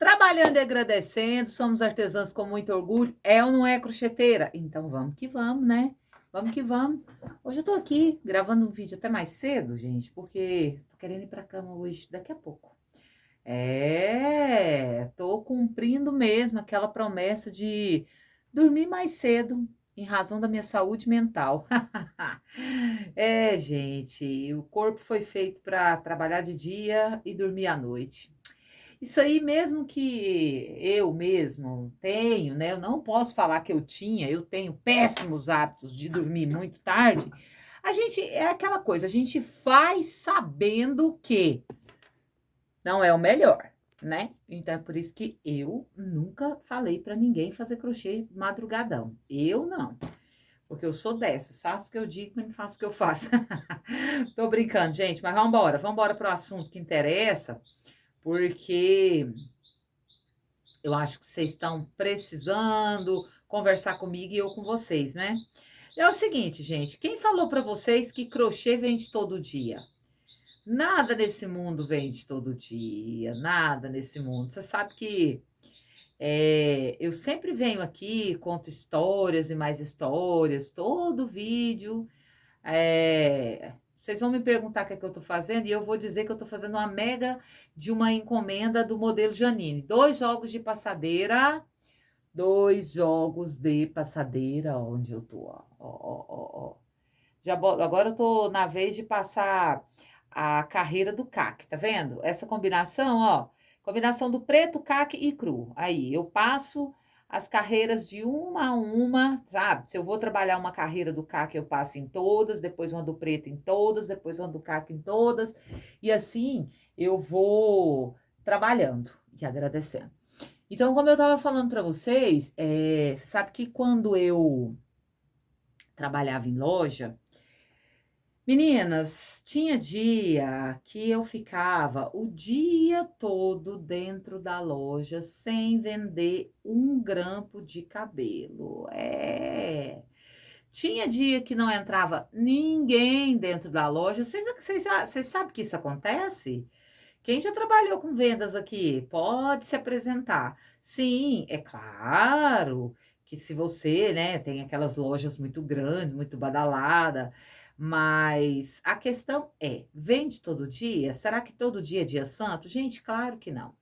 Trabalhando e agradecendo, somos artesãs com muito orgulho. É ou não é, crocheteira? Então vamos que vamos, né? Vamos que vamos. Hoje eu tô aqui gravando um vídeo até mais cedo, gente, porque tô querendo ir pra cama hoje, daqui a pouco. Tô cumprindo mesmo aquela promessa de dormir mais cedo, em razão da minha saúde mental. Gente, o corpo foi feito para trabalhar de dia e dormir à noite. Isso aí mesmo que eu mesmo tenho, né, eu não posso falar que eu tenho péssimos hábitos de dormir muito tarde, a gente é aquela coisa, a gente faz sabendo que não é o melhor, né. Então é por isso que eu nunca falei para ninguém fazer crochê madrugadão, eu não, porque eu sou dessas, faço o que eu digo e não faço o que eu faço. Tô brincando, gente, mas vamos embora para o assunto que interessa, porque eu acho que vocês estão precisando conversar comigo e eu com vocês, né? É o seguinte, gente, quem falou para vocês que crochê vende todo dia? Nada nesse mundo vende todo dia, nada nesse mundo. Você sabe que eu sempre venho aqui, conto histórias e mais histórias, todo vídeo. Vocês vão me perguntar o que é que eu estou fazendo e eu vou dizer que eu estou fazendo uma mega de uma encomenda do modelo Janine. 2 jogos de passadeira, onde eu tô, ó. Agora eu tô na vez de passar a carreira do caque, tá vendo? Essa combinação, ó, combinação do preto, caque e cru. Aí, eu passo as carreiras de uma a uma, sabe? Se eu vou trabalhar uma carreira do caque, eu passo em todas, depois uma do preto em todas, depois uma do caque em todas, e assim eu vou trabalhando e agradecendo. Então, como eu estava falando para vocês, você sabe que quando eu trabalhava em loja, meninas, tinha dia que eu ficava o dia todo dentro da loja sem vender um grampo de cabelo. Tinha dia que não entrava ninguém dentro da loja. Vocês sabem que isso acontece? Quem já trabalhou com vendas aqui, pode se apresentar. Sim, é claro que se você, né, tem aquelas lojas muito grandes, muito badalada, mas a questão é, vende todo dia? Será que todo dia é dia santo? Gente, claro que não.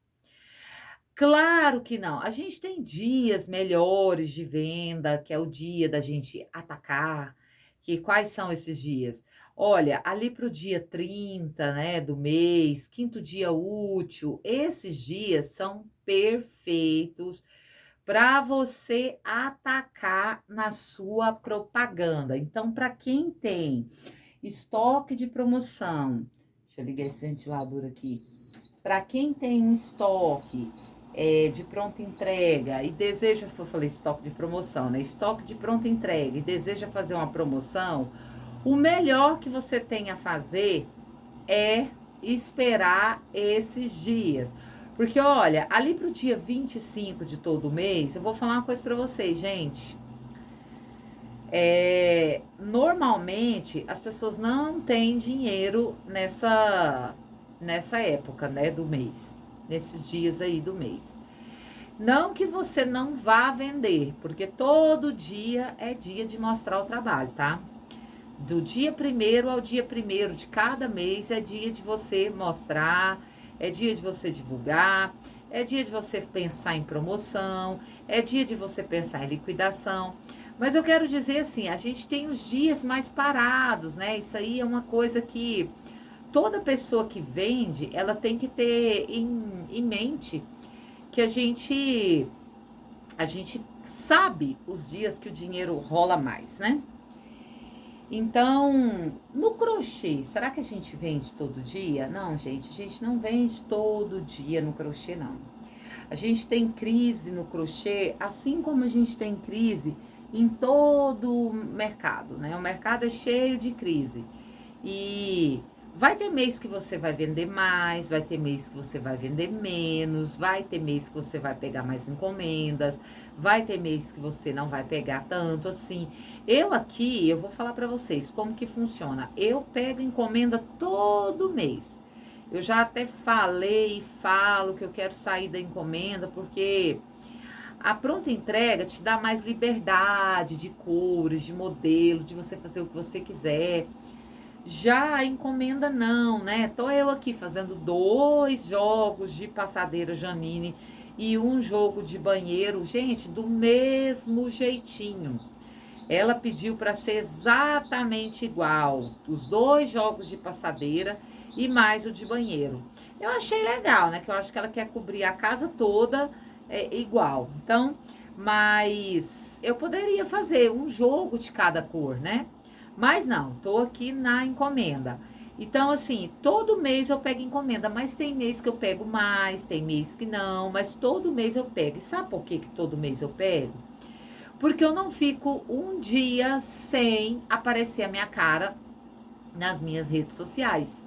Claro que não. A gente tem dias melhores de venda, que é o dia da gente atacar, que quais são esses dias? Olha, ali para o dia 30, né, do mês, quinto dia útil, esses dias são perfeitos para você atacar na sua propaganda. Então, para quem tem estoque de promoção, deixa eu ligar esse ventilador aqui. Para quem tem um estoque de pronta entrega e deseja, eu falei estoque de promoção, né? Estoque de pronta entrega e deseja fazer uma promoção, o melhor que você tem a fazer é esperar esses dias. Porque, olha, ali pro dia 25 de todo mês, eu vou falar uma coisa para vocês, gente. Normalmente, as pessoas não têm dinheiro nessa época, né, do mês. Nesses dias aí do mês. Não que você não vá vender, porque todo dia é dia de mostrar o trabalho, tá? Do dia 1º ao dia 1º de cada mês é dia de você mostrar, é dia de você divulgar, é dia de você pensar em promoção, é dia de você pensar em liquidação. Mas eu quero dizer assim, a gente tem os dias mais parados, né? Isso aí é uma coisa que toda pessoa que vende, ela tem que ter em mente que a gente sabe os dias que o dinheiro rola mais, né? Então, no crochê, será que a gente vende todo dia? Não, gente, a gente não vende todo dia no crochê, não. A gente tem crise no crochê, assim como a gente tem crise em todo o mercado, né? O mercado é cheio de crise. E vai ter mês que você vai vender mais, vai ter mês que você vai vender menos, vai ter mês que você vai pegar mais encomendas, vai ter mês que você não vai pegar tanto assim. Eu vou falar para vocês como que funciona. Eu pego encomenda todo mês. Eu já até falei e falo que eu quero sair da encomenda, porque a pronta entrega te dá mais liberdade de cores, de modelo, de você fazer o que você quiser. Já a encomenda não, né? Tô eu aqui fazendo 2 jogos de passadeira Janine e um jogo de banheiro, gente, do mesmo jeitinho. Ela pediu para ser exatamente igual, os 2 jogos de passadeira e mais o de banheiro. Eu achei legal, né? Que eu acho que ela quer cobrir a casa toda igual. Então, mas eu poderia fazer um jogo de cada cor, né? Mas não, tô aqui na encomenda. Então, assim, todo mês eu pego encomenda, mas tem mês que eu pego mais, tem mês que não, mas todo mês eu pego. E sabe por que todo mês eu pego? Porque eu não fico um dia sem aparecer a minha cara nas minhas redes sociais.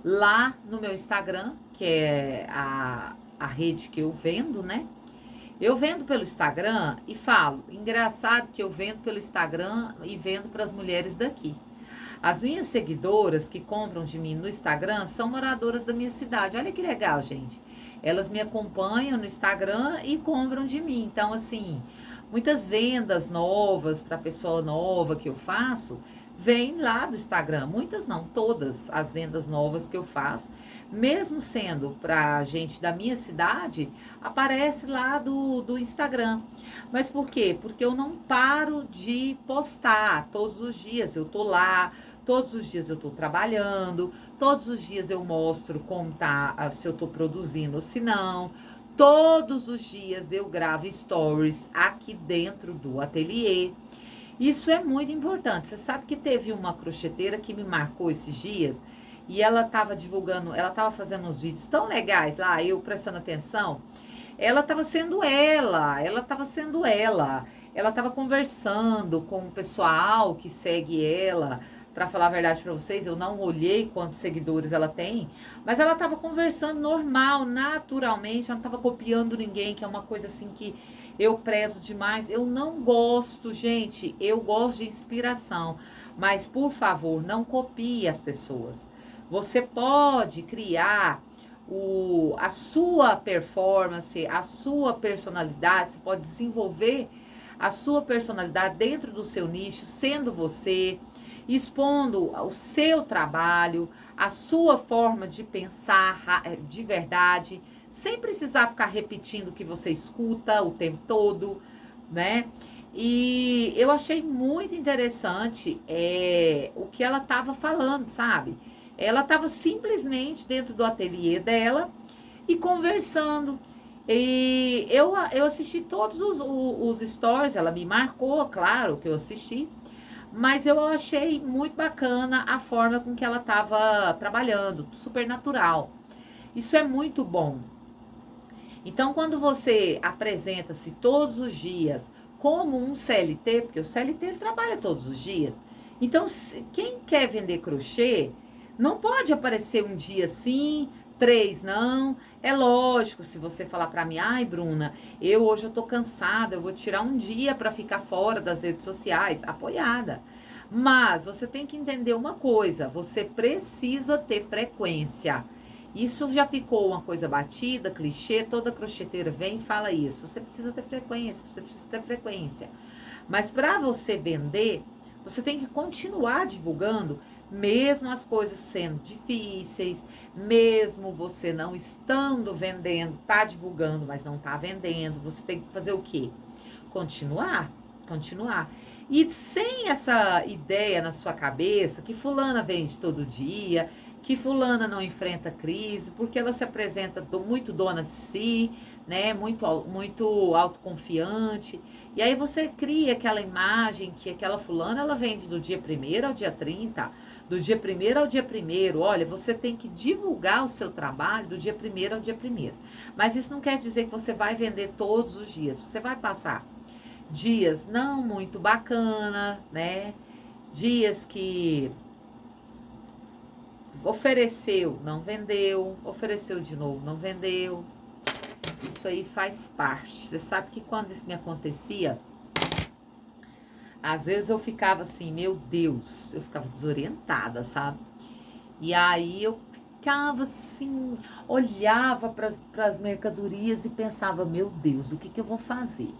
Lá no meu Instagram, que é a rede que eu vendo, né? Eu vendo pelo Instagram e falo, engraçado que eu vendo pelo Instagram e vendo para as mulheres daqui. As minhas seguidoras que compram de mim no Instagram são moradoras da minha cidade. Olha que legal, gente. Elas me acompanham no Instagram e compram de mim. Então, assim, muitas vendas novas para pessoa nova que eu faço, vêm lá do Instagram. Muitas não, todas as vendas novas que eu faço, mesmo sendo para gente da minha cidade, aparece lá do Instagram. Mas por quê? Porque eu não paro de postar todos os dias. Eu tô lá, todos os dias eu tô trabalhando, todos os dias eu mostro como tá, se eu tô produzindo ou se não. Todos os dias eu gravo stories aqui dentro do ateliê. Isso é muito importante. Você sabe que teve uma crocheteira que me marcou esses dias e ela estava divulgando, ela estava fazendo uns vídeos tão legais lá, eu prestando atenção. Ela estava sendo ela estava sendo ela estava conversando com o pessoal que segue ela. Para falar a verdade para vocês, eu não olhei quantos seguidores ela tem, mas ela estava conversando normal, naturalmente, ela não estava copiando ninguém, que é uma coisa assim que eu prezo demais. Eu não gosto, gente, eu gosto de inspiração, mas por favor, não copie as pessoas. Você pode criar a sua performance, a sua personalidade, você pode desenvolver a sua personalidade dentro do seu nicho, sendo você, expondo o seu trabalho, a sua forma de pensar de verdade, sem precisar ficar repetindo o que você escuta o tempo todo, né? E eu achei muito interessante o que ela estava falando, sabe? Ela estava simplesmente dentro do ateliê dela e conversando. E eu assisti todos os stories, ela me marcou, claro que eu assisti, mas eu achei muito bacana a forma com que ela estava trabalhando, super natural. Isso é muito bom. Então, quando você apresenta-se todos os dias como um CLT, porque o CLT ele trabalha todos os dias, então quem quer vender crochê não pode aparecer um dia sim, 3 não. É lógico, se você falar para mim, ai Bruna, hoje eu tô cansada, eu vou tirar um dia para ficar fora das redes sociais, apoiada. Mas você tem que entender uma coisa, você precisa ter frequência. Isso já ficou uma coisa batida, clichê, toda crocheteira vem e fala isso. Você precisa ter frequência, você precisa ter frequência. Mas para você vender, você tem que continuar divulgando, mesmo as coisas sendo difíceis, mesmo você não estando vendendo, tá divulgando, mas não tá vendendo. Você tem que fazer o quê? Continuar, continuar. E sem essa ideia na sua cabeça que fulana vende todo dia, que fulana não enfrenta crise, porque ela se apresenta muito dona de si, né? Muito autoconfiante. E aí você cria aquela imagem que aquela fulana ela vende do dia 1º ao dia 30, do dia 1º ao dia 1º. Olha, você tem que divulgar o seu trabalho do dia 1º ao dia 1º. Mas isso não quer dizer que você vai vender todos os dias. Você vai passar dias não muito bacana, né? Dias que ofereceu, não vendeu, ofereceu de novo, não vendeu. Isso aí faz parte. Você sabe que quando isso me acontecia, às vezes eu ficava assim, meu Deus, eu ficava desorientada, sabe? E aí eu ficava assim, olhava para as mercadorias e pensava, meu Deus, o que que eu vou fazer?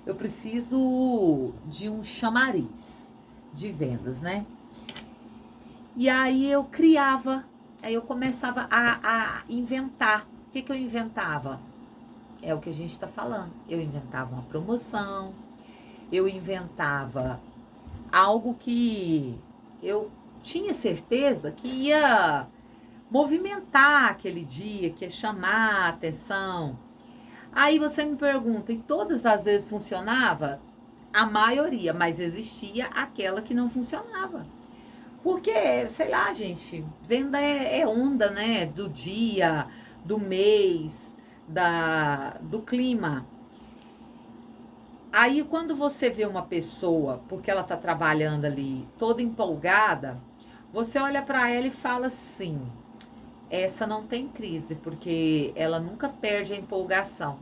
Eu preciso de um chamariz de vendas, né? E aí eu criava, aí eu começava a inventar. O que que eu inventava? É o que a gente está falando. Eu inventava uma promoção, eu inventava algo que eu tinha certeza que ia movimentar aquele dia, que ia chamar a atenção. Aí você me pergunta, e todas as vezes funcionava? A maioria, mas existia aquela que não funcionava. Porque, sei lá, gente, venda é onda, né? Do dia, do mês, do clima. Aí, quando você vê uma pessoa, porque ela tá trabalhando ali, toda empolgada, você olha para ela e fala assim: essa não tem crise, porque ela nunca perde a empolgação.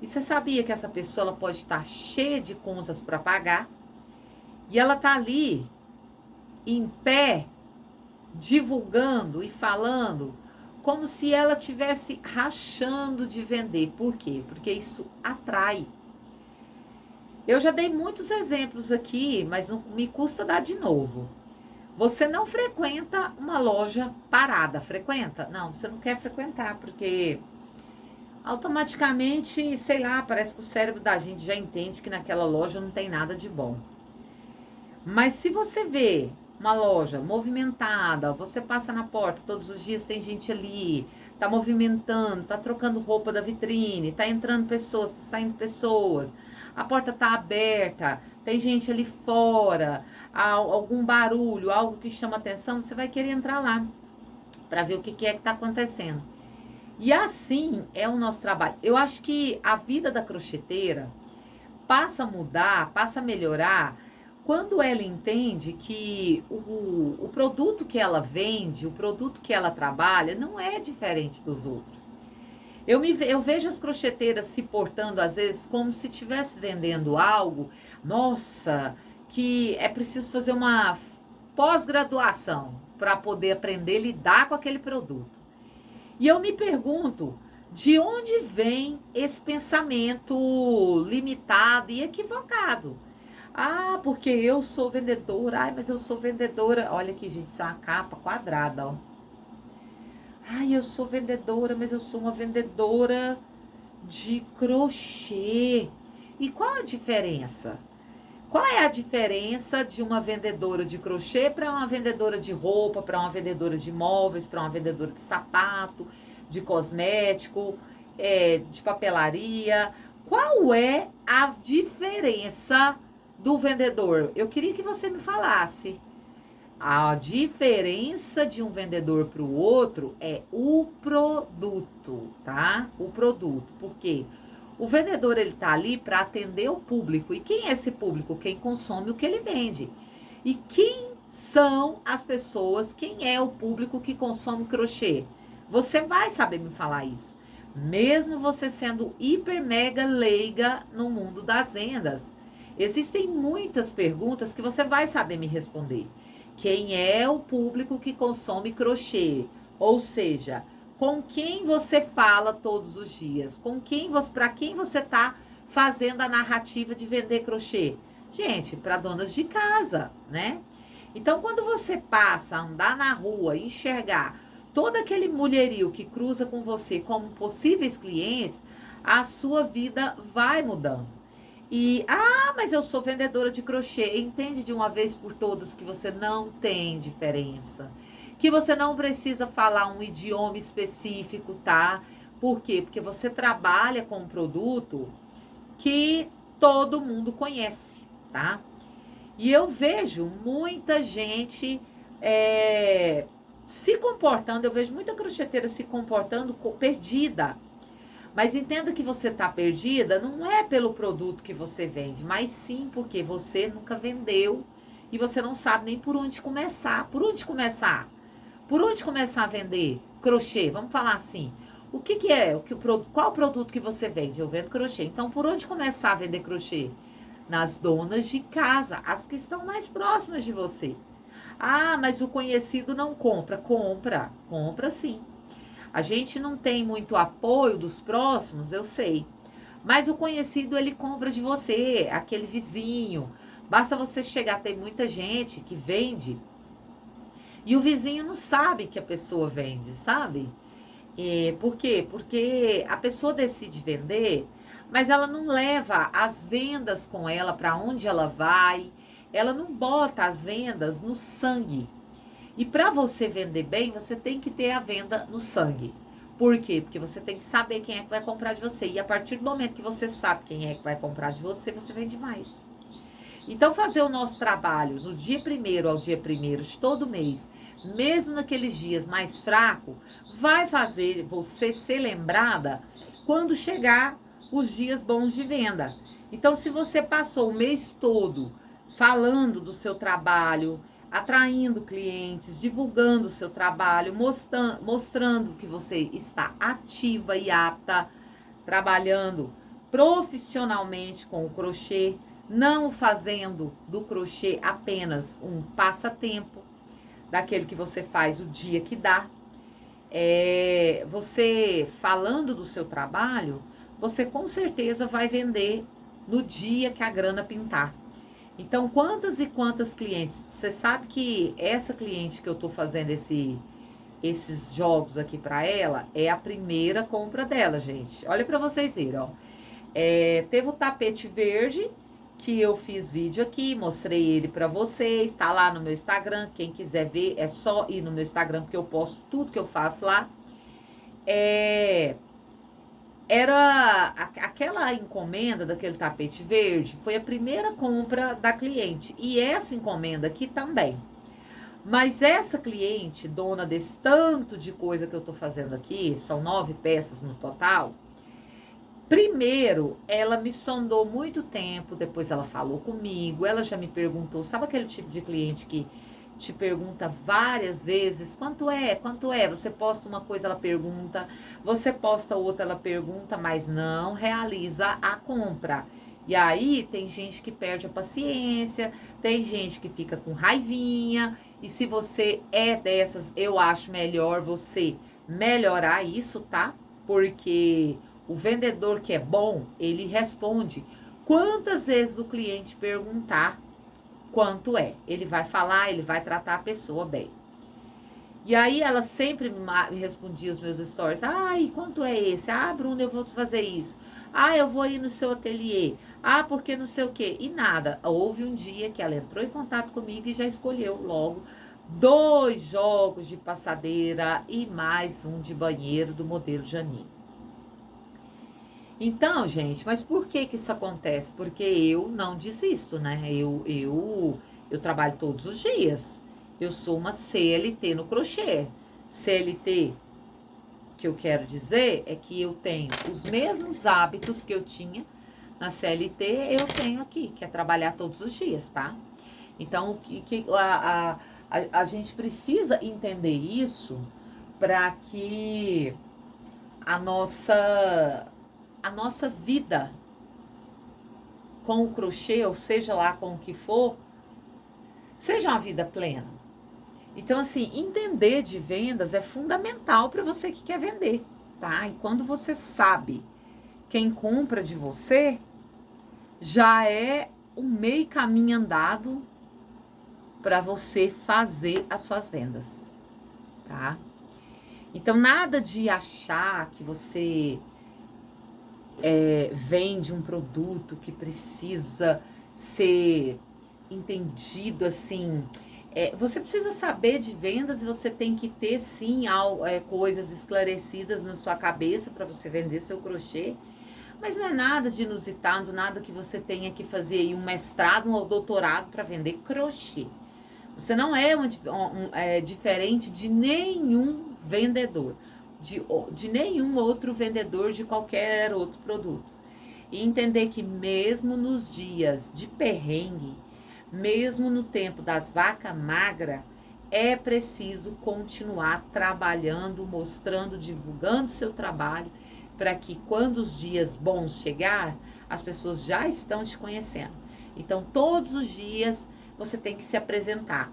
E você sabia que essa pessoa ela pode estar cheia de contas para pagar e ela tá ali em pé, divulgando e falando como se ela tivesse rachando de vender. Por quê? Porque isso atrai. Eu já dei muitos exemplos aqui, mas não me custa dar de novo. Você não frequenta uma loja parada, frequenta? Não, você não quer frequentar, porque automaticamente, sei lá, parece que o cérebro da gente já entende que naquela loja não tem nada de bom. Mas se você vê uma loja movimentada, você passa na porta todos os dias, tem gente ali, tá movimentando, tá trocando roupa da vitrine, tá entrando pessoas, tá saindo pessoas, a porta tá aberta, tem gente ali fora, algum barulho, algo que chama atenção, você vai querer entrar lá para ver o que é que tá acontecendo. E assim é o nosso trabalho. Eu acho que a vida da crocheteira passa a mudar, passa a melhorar quando ela entende que o produto que ela vende, o produto que ela trabalha, não é diferente dos outros. Eu vejo as crocheteiras se portando, às vezes, como se estivesse vendendo algo, nossa, que é preciso fazer uma pós-graduação para poder aprender a lidar com aquele produto. E eu me pergunto, de onde vem esse pensamento limitado e equivocado? Ah, porque eu sou vendedora. Ai, mas eu sou vendedora. Olha aqui, gente, isso é uma capa quadrada, ó. Ai, eu sou vendedora, mas eu sou uma vendedora de crochê. E qual a diferença? Qual é a diferença de uma vendedora de crochê para uma vendedora de roupa, para uma vendedora de móveis, para uma vendedora de sapato, de cosmético, de papelaria? Qual é a diferença do vendedor? Eu queria que você me falasse. A diferença de um vendedor para o outro é o produto, tá? O produto. Por quê? O vendedor, ele tá ali para atender o público. E quem é esse público? Quem consome o que ele vende. E quem são as pessoas, quem é o público que consome crochê? Você vai saber me falar isso. Mesmo você sendo hiper mega leiga no mundo das vendas. Existem muitas perguntas que você vai saber me responder. Quem é o público que consome crochê? Ou seja, com quem você fala todos os dias? Para quem você está fazendo a narrativa de vender crochê? Gente, para donas de casa, né? Então, quando você passa a andar na rua e enxergar todo aquele mulherio que cruza com você como possíveis clientes, a sua vida vai mudando. Mas eu sou vendedora de crochê. Entende de uma vez por todas que você não tem diferença. Que você não precisa falar um idioma específico, tá? Por quê? Porque você trabalha com um produto que todo mundo conhece, tá? E eu vejo muita gente se comportando, eu vejo muita crocheteira se comportando perdida. Mas entenda que você está perdida não é pelo produto que você vende, mas sim porque você nunca vendeu e você não sabe nem por onde começar. Por onde começar? Por onde começar a vender crochê? Vamos falar assim. O que é? Qual o produto que você vende? Eu vendo crochê. Então, por onde começar a vender crochê? Nas donas de casa, as que estão mais próximas de você. Ah, mas o conhecido não compra. Compra, compra sim. A gente não tem muito apoio dos próximos, eu sei. Mas o conhecido, ele compra de você, aquele vizinho. Basta você chegar, tem muita gente que vende e o vizinho não sabe que a pessoa vende, sabe? Por quê? Porque a pessoa decide vender, mas ela não leva as vendas com ela para onde ela vai, ela não bota as vendas no sangue. E para você vender bem, você tem que ter a venda no sangue. Por quê? Porque você tem que saber quem é que vai comprar de você. E a partir do momento que você sabe quem é que vai comprar de você, você vende mais. Então, fazer o nosso trabalho no dia 1º ao dia 1º de todo mês, mesmo naqueles dias mais fracos, vai fazer você ser lembrada quando chegar os dias bons de venda. Então, se você passou o mês todo falando do seu trabalho, atraindo clientes, divulgando o seu trabalho, mostrando que você está ativa e apta, trabalhando profissionalmente com o crochê, não fazendo do crochê apenas um passatempo, daquele que você faz o dia que dá. Você falando do seu trabalho, você com certeza vai vender no dia que a grana pintar. Então, quantas e quantas clientes? Você sabe que essa cliente que eu tô fazendo esses jogos aqui para ela é a primeira compra dela, gente. Olha para vocês verem, ó. Teve o tapete verde que eu fiz vídeo aqui, mostrei ele para vocês, tá lá no meu Instagram. Quem quiser ver é só ir no meu Instagram, porque eu posto tudo que eu faço lá. Era aquela encomenda daquele tapete verde, foi a primeira compra da cliente. E essa encomenda aqui também. Mas essa cliente, dona desse tanto de coisa que eu tô fazendo aqui, são 9 peças no total. Primeiro, ela me sondou muito tempo, depois ela falou comigo, ela já me perguntou, sabe aquele tipo de cliente que te pergunta várias vezes, quanto é, quanto é? Você posta uma coisa, ela pergunta, você posta outra, ela pergunta, mas não realiza a compra. E aí tem gente que perde a paciência, tem gente que fica com raivinha, e se você é dessas, eu acho melhor você melhorar isso, tá? Porque o vendedor que é bom, ele responde quantas vezes o cliente perguntar quanto é. Ele vai falar, ele vai tratar a pessoa bem. E aí ela sempre me respondia os meus stories. Ai, quanto é esse? Ah, Bruna, eu vou fazer isso. Ah, eu vou ir no seu ateliê. Ah, porque não sei o quê. E nada. Houve um dia que ela entrou em contato comigo e já escolheu logo 2 jogos de passadeira e mais um de banheiro do modelo Janine. Então, gente, mas por que que isso acontece? Porque eu não desisto, né? Eu trabalho todos os dias. Eu sou uma CLT no crochê. CLT, que eu quero dizer, é que eu tenho os mesmos hábitos que eu tinha na CLT, eu tenho aqui, que é trabalhar todos os dias, tá? Então, a gente precisa entender isso para que a nossa vida com o crochê, ou seja lá com o que for, seja uma vida plena. Então, assim, entender de vendas é fundamental para você que quer vender, tá? E quando você sabe quem compra de você, já é um meio caminho andado para você fazer as suas vendas, tá? Então, nada de achar que você vende um produto que precisa ser entendido assim. Você precisa saber de vendas e você tem que ter sim coisas esclarecidas na sua cabeça para você vender seu crochê. Mas não é nada de inusitado, nada que você tenha que fazer aí um mestrado ou doutorado para vender crochê. Você não é diferente de nenhum vendedor, de nenhum outro vendedor de qualquer outro produto. E entender que mesmo nos dias de perrengue, mesmo no tempo das vacas magras, é preciso continuar trabalhando, mostrando, divulgando seu trabalho, para que quando os dias bons chegar, as pessoas já estão te conhecendo. Então, todos os dias você tem que se apresentar.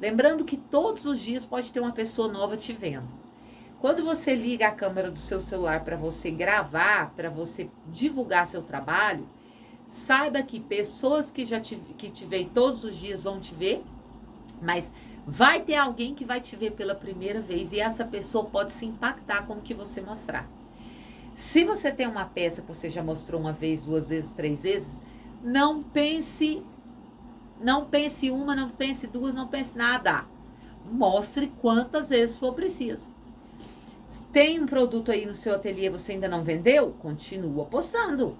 Lembrando que todos os dias pode ter uma pessoa nova te vendo. Quando você liga a câmera do seu celular para você gravar, para você divulgar seu trabalho, saiba que pessoas que que te veem todos os dias vão te ver, mas vai ter alguém que vai te ver pela primeira vez e essa pessoa pode se impactar com o que você mostrar. Se você tem uma peça que você já mostrou uma vez, 2 vezes, 3 vezes, não pense uma, não pense 2, não pense nada. Mostre quantas vezes for preciso. Tem um produto aí no seu ateliê, você ainda não vendeu? Continua postando.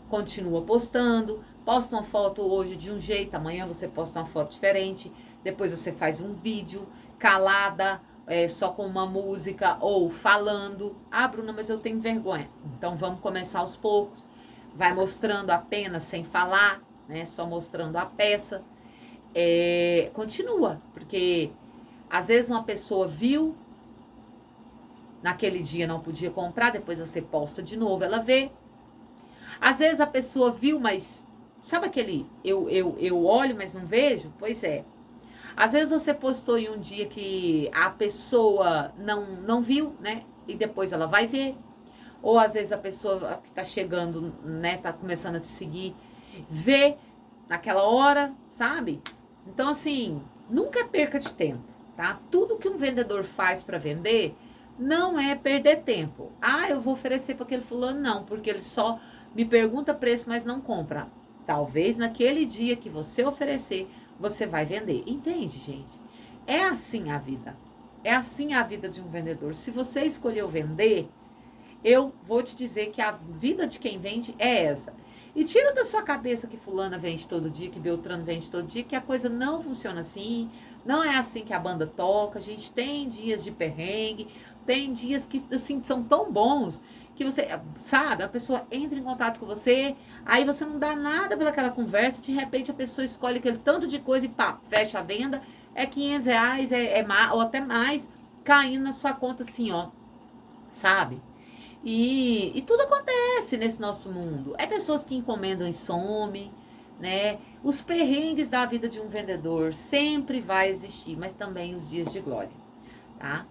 Continua postando. Posta uma foto hoje de um jeito, amanhã você posta uma foto diferente. Depois você faz um vídeo calada, só com uma música ou falando. Ah, Bruna, mas eu tenho vergonha. Então vamos começar aos poucos. Vai mostrando apenas sem falar, né? Só mostrando a peça. Continua, porque às vezes uma pessoa viu, naquele dia não podia comprar, depois você posta de novo, ela vê. Às vezes a pessoa viu, mas sabe aquele eu olho, mas não vejo? Pois é. Às vezes você postou em um dia que a pessoa não viu, né? E depois ela vai ver. Ou às vezes a pessoa que tá chegando, né, tá começando a te seguir, vê naquela hora, sabe? Então, assim, nunca é perca de tempo, tá? Tudo que um vendedor faz para vender não é perder tempo. Ah, eu vou oferecer para aquele fulano, não, porque ele só me pergunta preço, mas não compra. Talvez naquele dia que você oferecer, você vai vender. Entende, gente? É assim a vida. É assim a vida de um vendedor. Se você escolheu vender, eu vou te dizer que a vida de quem vende é essa. E tira da sua cabeça que fulana vende todo dia, que Beltrano vende todo dia, que a coisa não funciona assim, não é assim que a banda toca. A gente tem dias de perrengue, tem dias que, assim, são tão bons que você, sabe, a pessoa entra em contato com você, aí você não dá nada pelaquela conversa, de repente a pessoa escolhe aquele tanto de coisa e pá, fecha a venda, é R$ 500, ou até mais, caindo na sua conta assim, ó, sabe? E tudo acontece nesse nosso mundo. É pessoas que encomendam e somem, né? Os perrengues da vida de um vendedor sempre vai existir, mas também os dias de glória, tá?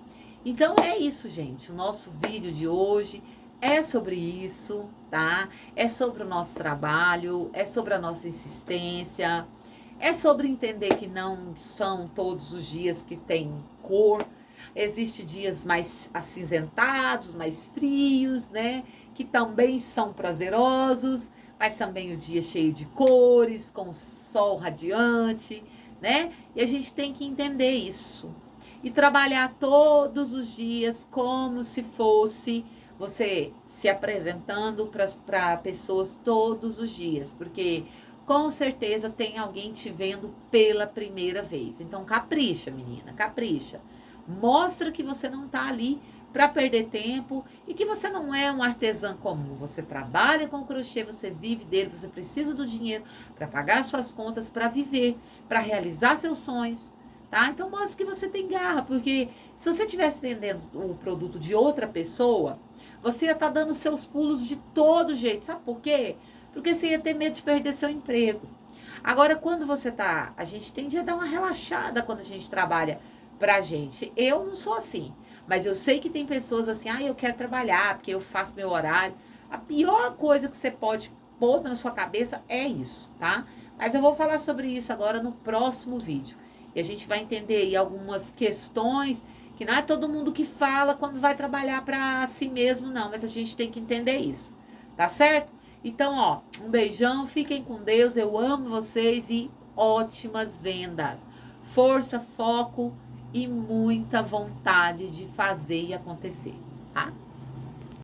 Então é isso, gente. O nosso vídeo de hoje é sobre isso, tá? É sobre o nosso trabalho, é sobre a nossa insistência, é sobre entender que não são todos os dias que tem cor. Existem dias mais acinzentados, mais frios, né? Que também são prazerosos, mas também o dia cheio de cores, com o sol radiante, né? E a gente tem que entender isso. E trabalhar todos os dias como se fosse você se apresentando para pessoas todos os dias, porque com certeza tem alguém te vendo pela primeira vez. Então capricha, menina, capricha. Mostra que você não está ali para perder tempo e que você não é um artesã comum. Você trabalha com crochê, você vive dele, você precisa do dinheiro para pagar suas contas, para viver, para realizar seus sonhos, tá? Então mostra que você tem garra, porque se você estivesse vendendo o produto de outra pessoa, você ia estar dando seus pulos de todo jeito. Sabe por quê? Porque você ia ter medo de perder seu emprego. Agora, quando você tá... A gente tende a dar uma relaxada quando a gente trabalha pra gente. Eu não sou assim, mas eu sei que tem pessoas assim, eu quero trabalhar porque eu faço meu horário. A pior coisa que você pode pôr na sua cabeça é isso, tá? Mas eu vou falar sobre isso agora no próximo vídeo. E a gente vai entender aí algumas questões que não é todo mundo que fala quando vai trabalhar pra si mesmo, não, mas a gente tem que entender isso, tá certo? Então, ó, um beijão, fiquem com Deus, eu amo vocês e ótimas vendas. Força, foco e muita vontade de fazer e acontecer, tá?